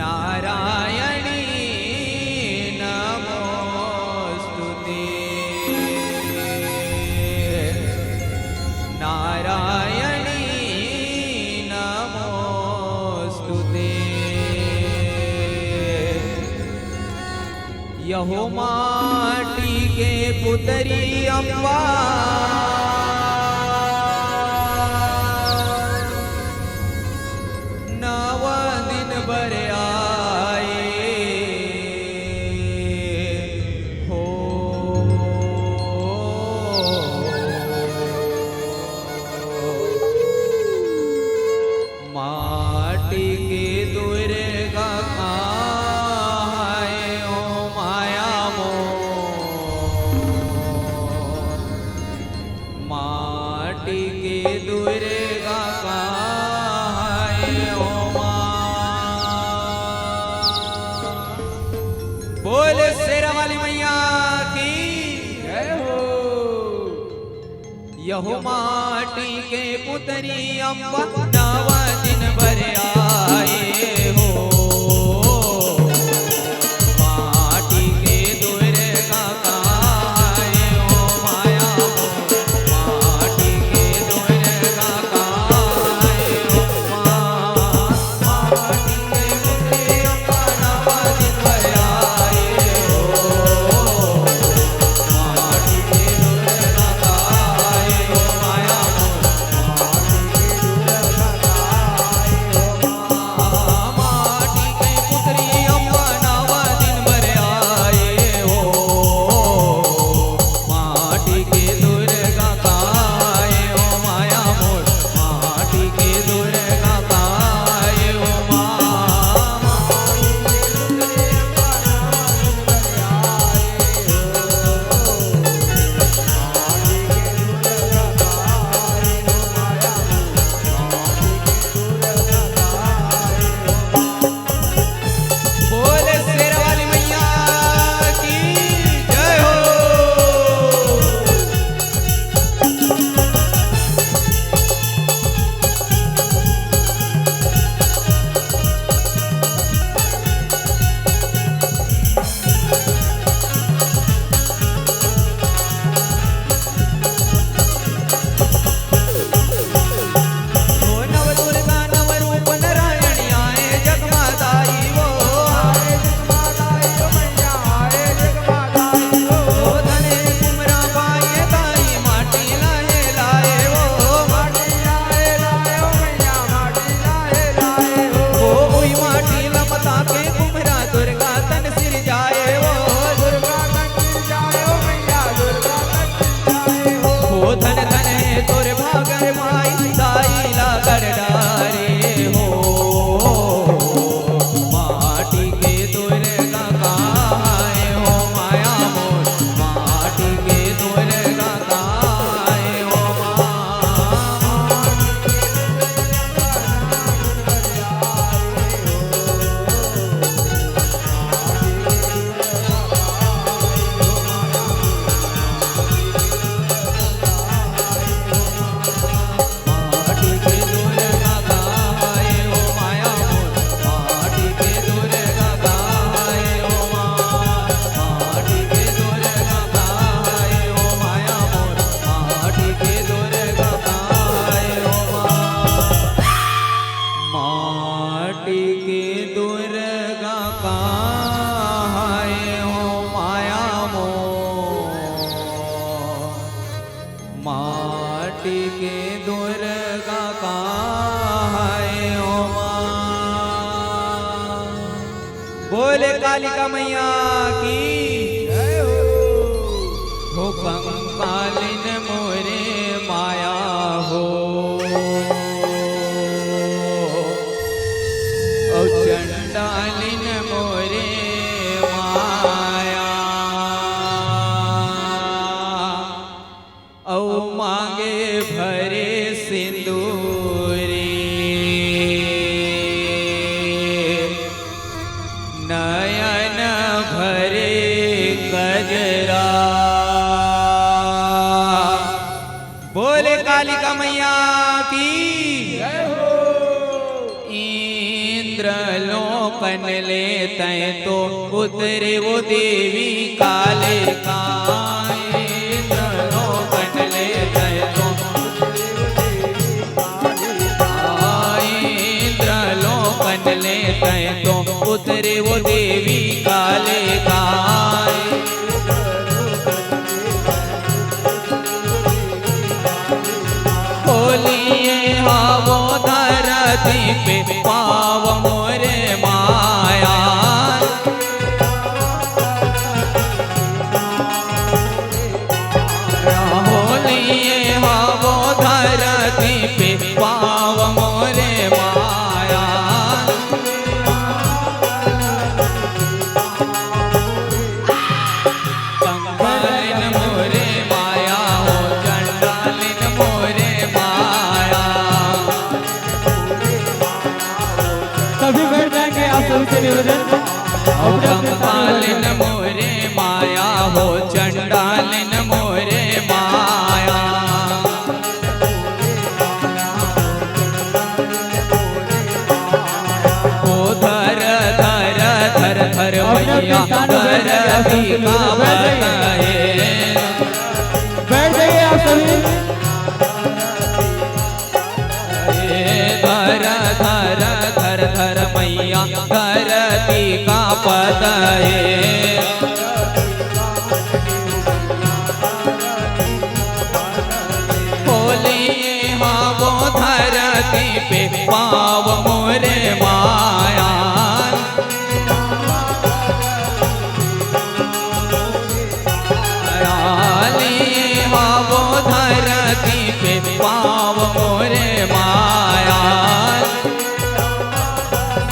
नारायणी नमोस्तुते नारायणी नमोस्तुते यहो माटी के पुतरी अम्बा बोले शेरा वाली मैया की जय हो। यहो माटी के पुतरी अम्बा नवा दिन भर आए हो माटी के दुर्गा काहे हो माया हो माटी के दुर्गा काहे हो माटी के पुतरी अम्बा नवा दिन भर आए माटी के दुर्गा काहे हो मां। बोले कालिका मैया की जय हो कंकालिन मोरे माया हो और चंडालिन मोरे माया औ मांगे भरे सिंदूरी नयन भरे गजरा। बोले कालिका मैया की जय हो। इंद्रलोक कन ले तय तो उतरे वो देवी काले काए इंद्र कन ले तय तो इंद्र कन ले तय तो उतरे वो देवी काले काए खोलिए हावो धरती पे पाव मोरे माया खोलिए हावो धरती पे पाव मोरे माया कंगालिन मोरे माया हो चंडालिन मोरे माया सभी बैठ जाएंगे आप सभी से निवेदन कंगालिन मोरे माया हो चंडालिन मोरे माया ओ धर धर धर धर मैया धर भी का बताए बैठ जाइए आप सभी धर धर धर धर मैया धरती का पताए खोलिए हाँ वो धरती पे पाव मोरे माया लिए हाँ वो धरती पे पाव मोरे माया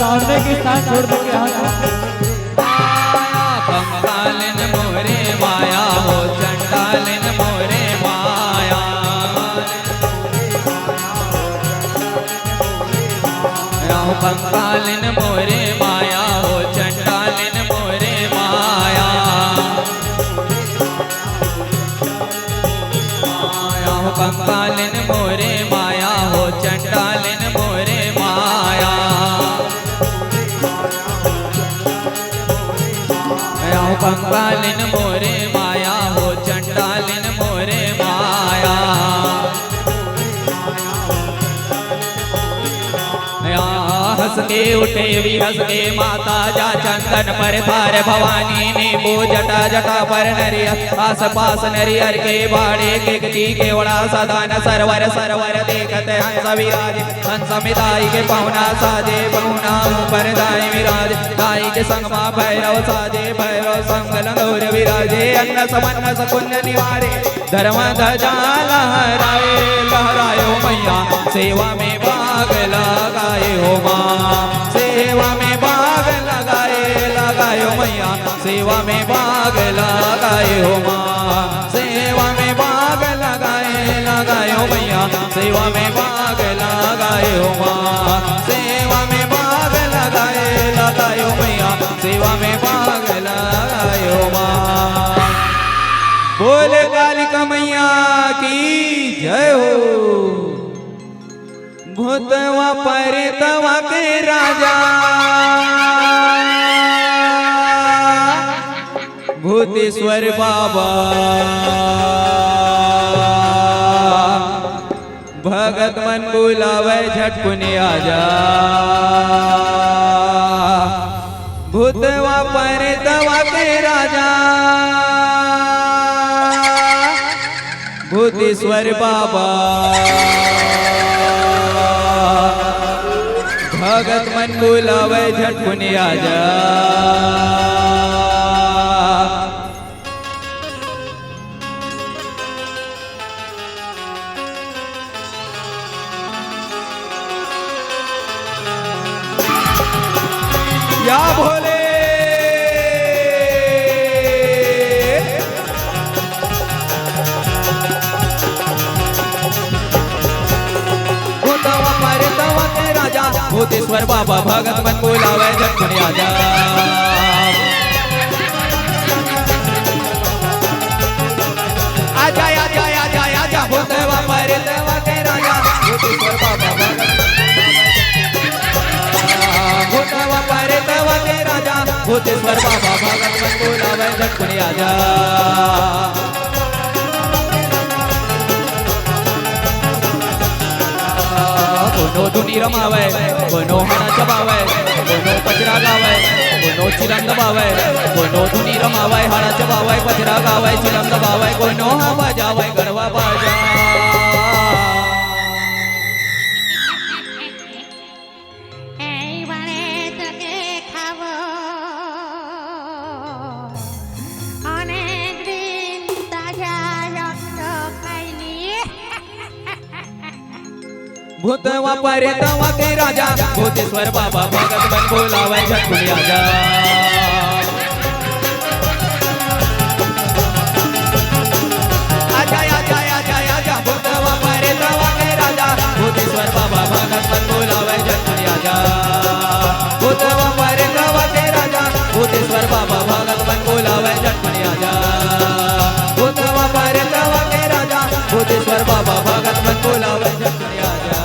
सामने की स्थान छोड़ देंगे हाथ कंगालिन मोरे माया हो चंडालिन मोरे माया कंगालिन मोरे माया हो चंडालिन मोरे माया कंगालिन मोरे माया हो चंडालिन मोरे माया कंगालिन मोरे माया हो चंडालिन मोरे माया हंस के उठे भी हंस के माता जा चंदन पर थार भवानी नींबू जटा जटा पर नरियर आस पास नरियर के बाड़े के गति के वड़ा सदान सरवर सरवर देखते हंस विराज हंस मिताई के पहुना साजे पहुना पर दाई विराज दाई के संग मा भैरव साजे भैरव संग लंगोर विराजे अन्न समन्न सकुन निवारे धर्म ध्वजा लहराए लहरायो मैया सेवा में भाग लगाए हो माँ सेवा में भाग लगाए लगायो मैया सेवा में भाग लगाए हो माँ सेवा में भाग लगाए लगायो मैया सेवा में भाग लगाए हो माँ सेवा में भाग लगाए लगायो मैया सेवा में भाग लगाए हो माँ बोले कालिका मैया की जय हो भूतवा परेतवा के राजा भूतेश्वर बाबा भगत मन बुलावे झटकुने आजा भूतवा परेतवा के राजा भूतेश्वर बाबा भगत मन बुलावे झटकुने आजा या भोले भूतवा परेतवा के राजा भूतेश्वर बाबा भगत मन बुलावे झटकुने आजा आजा आजा आजा आजा भूतवा परेतवा के राजा भूतेश्वर बाबा भगत भूतवा परेतवा भूतेश्वर बाबा भगत मन बोलावे झटकुनी आजा कोनो धुनी रमावे कोनो हणा चबावे कोनो पचरा गावे कोनो चिलम दबावे कोनो धुनी रमावे हणा चबावे पचरा गावे चिलम दबावे कोनो हा बजावे गरबा बाजा भूतवा परे तवा के राजा भूतेश्वर बाबा भगत बन बोलावे झटकुनी आजा आजा आजा आजा आजा भूतवा परे तवा के राजा भूतेश्वर बाबा भगत बन बोलावे झटकुनी आजा भूतवा परे तवा के राजा भूतेश्वर बाबा भगत बन बोलावे झटकुनी आजा भूतवा परे तवा के राजा भूतेश्वर बाबा भगत बन बोलावे झटकुनी आजा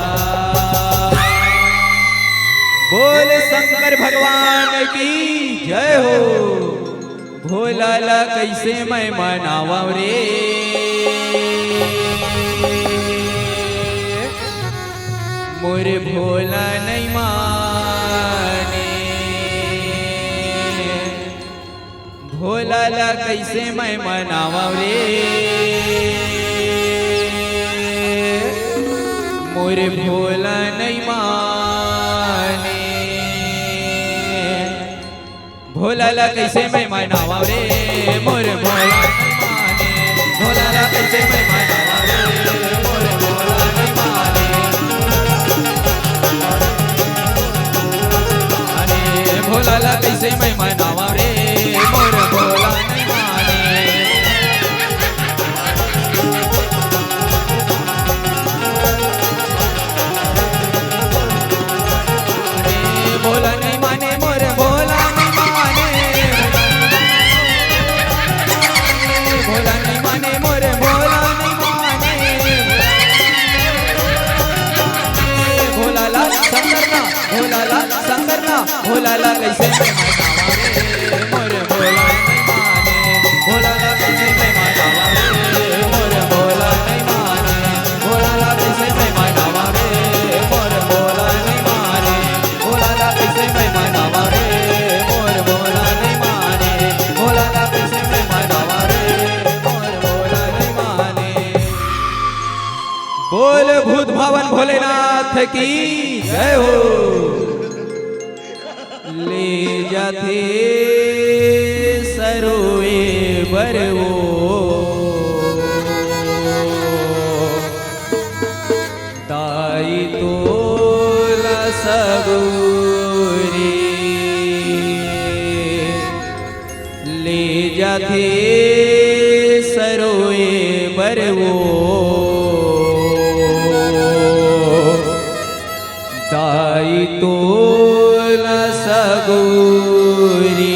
बोल शंकर भगवान की जय हो भोला ला कैसे मैं मनावा रे मोरे भोला नहीं माने भोला ला कैसे मैं मनावा रे मोरे भोला नहीं माने भोला ला कैसे मैं मनावा रे मोर भोला नहीं माने भोला ला कैसे मैं मनावा रे मोर भोला नहीं माने भोला ला कैसे मैं मनावा रे मोर भोला नहीं माने भोला नहीं माने मोर भोला भोला नहीं माने मोरे भोला नहीं माने भोला ला संगरना भोला ला संगरना भोला ला कैसे मैं मनावा रे मोरे भोला नहीं माने भोला ला कैसे मैं मनावा रे मोरे भोला नहीं माने भोला ला कैसे मैं मनावा रे मोरे भोला नहीं माने भोला ला कैसे मैं मनावा रे मोरे भोला नहीं माने भोला ला कैसे मैं मनावा रे बोल भूत भवन भोलेनाथ की जय हो ले जाते सरोए बरवो ताई तोला सबूरी ले जाते सरोए बरवो ताई तोला सगोरी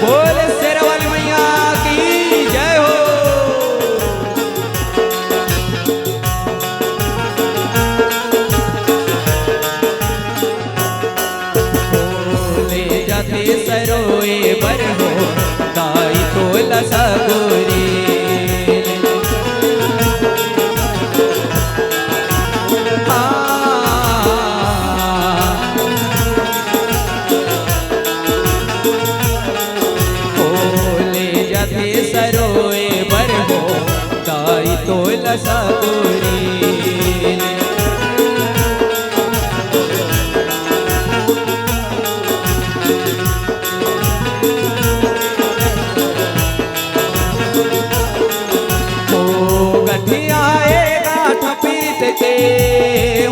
बोल शेरावाली मैया की जय हो सरोए बर हो दाई तोला सगोरी ले जाते सरोए बर हो दाई तोला सगोरी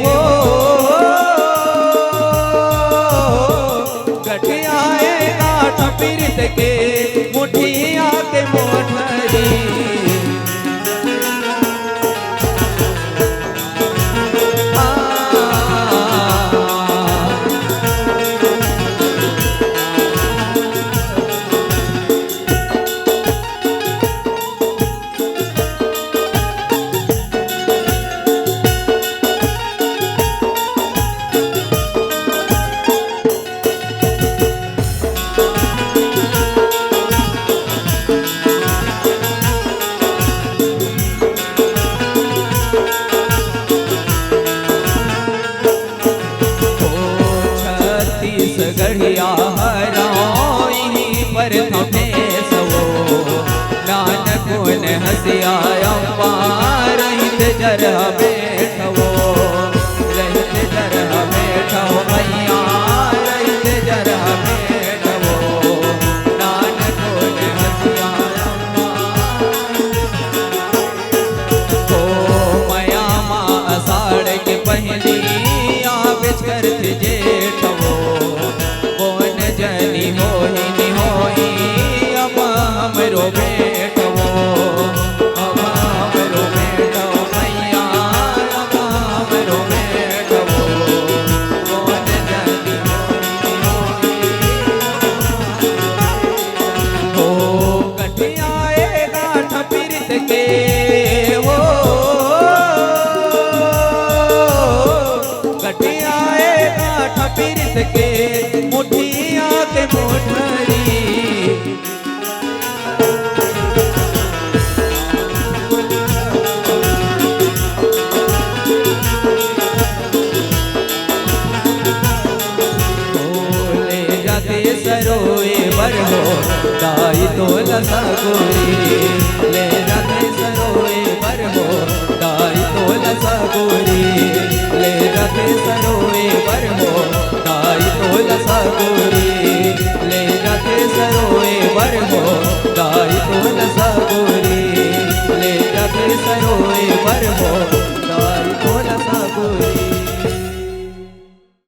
वो गठियाए गाठ पीरित के मुठिया के मोठरी गढ़िया हराई पर थमे सवो नानक ने हसिया रहित जर बैठवो रहित जर बैठो मैया रहित जर बैठवो नानक ने हसिया मया माँ अषाढ़ के पहली आवेश करते जेठवो कौन जनी होई नि होई अब हमरो बेटवो अब हमरो बेटो मैया अब हमरो बेटवो कौन जनी होई नि होई हो कठियाए गाठ पीरित के हो कठियाए गाठ पीरित के मुठिया के मोठरी ले जाते सरोए बर हो दाई तो लसगोरी ले जाते सरोए बर हो दाई तो लसगोरी ले जाते सरोए बर हो दाई तो लसगोरी